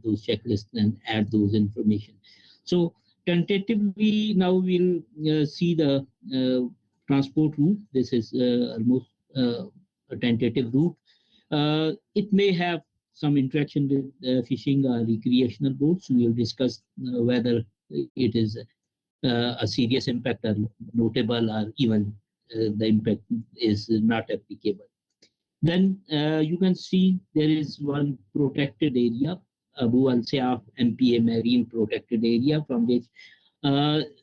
those checklists and add those information. So tentatively, now we'll see the transport route. This is almost a tentative route. It may have some interaction with fishing or recreational boats. We will discuss whether it is a serious impact or notable, or even the impact is not applicable. Then you can see there is one protected area, Abu Al Sayyaf MPA Marine Protected Area, from which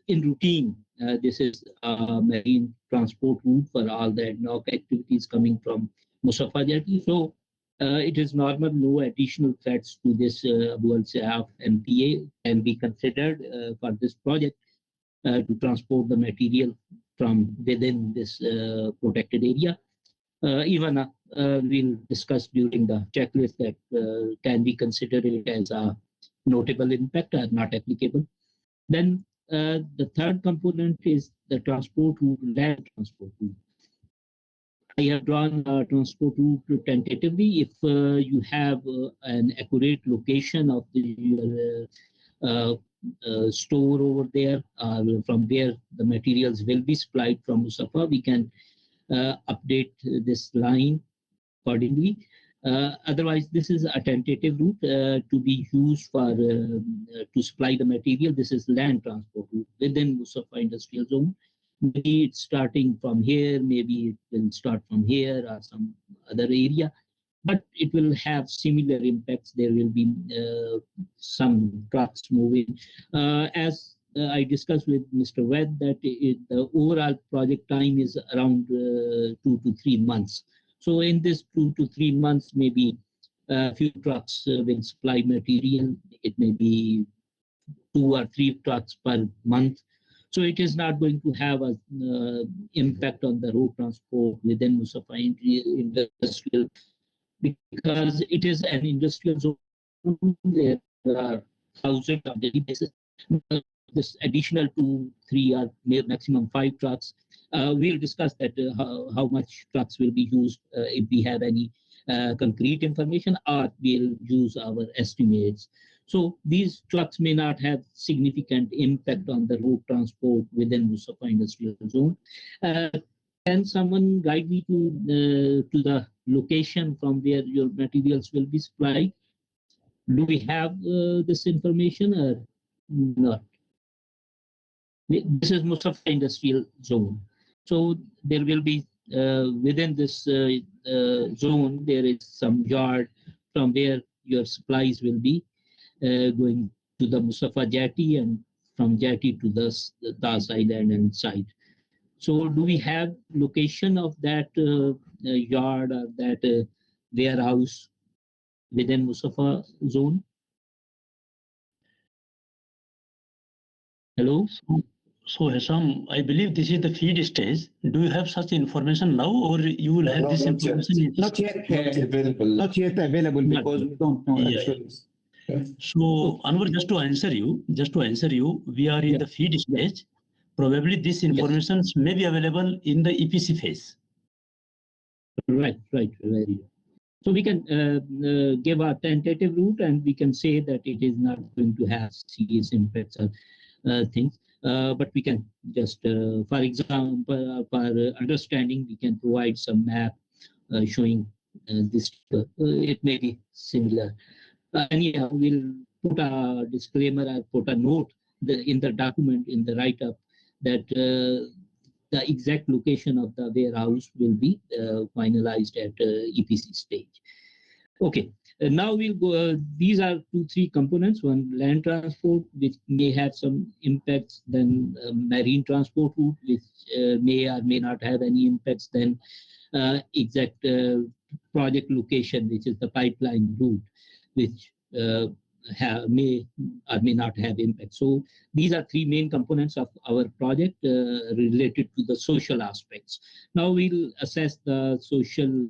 in routine, this is a marine transport route for all the ad hoc activities coming from Musafa Jetty. So it is normal, no additional threats to this Abu Al Sayyaf MPA can be considered for this project to transport the material from within this protected area. Even we'll discuss during the checklist that can be considered as a notable impact or not applicable. Then the third component is the transport route, land transport route. I have drawn a transport route tentatively. If you have an accurate location of your store over there, from where the materials will be supplied from Musafa, we can update this line accordingly. Otherwise, this is a tentative route to be used for to supply the material. This is land transport route within Musafa Industrial Zone. Maybe it's starting from here, maybe it will start from here or some other area, but it will have similar impacts. There will be some trucks moving. As I discussed with Mr. Ved that the overall project time is around 2 to 3 months. So in this 2 to 3 months, maybe a few trucks will supply material. It may be 2 or 3 trucks per month. So it is not going to have an impact on the road transport within Musafa Industrial, because it is an industrial zone. There are thousands of daily basis. This additional 2, 3, or maximum 5 trucks. We'll discuss that how much trucks will be used if we have any concrete information, or we'll use our estimates. So these trucks may not have significant impact on the road transport within Musafa Industrial Zone. Can someone guide me to the location from where your materials will be supplied? Do we have this information or not? This is Musafa Industrial Zone. So there will be within this zone, there is some yard from where your supplies will be going to the Musafa Jetty, and from Jetty to the Tas Island and site. So do we have location of that yard or that warehouse within Musafa zone? Hello? So Hesham, I believe this is the feed stage. Do you have such information now, or you will have this information? Not yet available. Not yet available because we don't know actually. So Anwar, just to answer you, we are in the feed stage. Probably this information may be available in the EPC phase. Right. Very good. So we can give a tentative route, and we can say that it is not going to have serious impacts or things. But we can just, for example, for understanding, we can provide some map showing this. It may be similar. Anyhow, we'll put a disclaimer or put a note in the document, in the write-up, that the exact location of the warehouse will be finalized at EPC stage. Okay, now we'll go. These are 2, 3 components. One, land transport, which may have some impacts. Then marine transport route, which may or may not have any impacts. Then exact project location, which is the pipeline route, which may or may not have impact. So these are 3 main components of our project related to the social aspects. Now we'll assess the social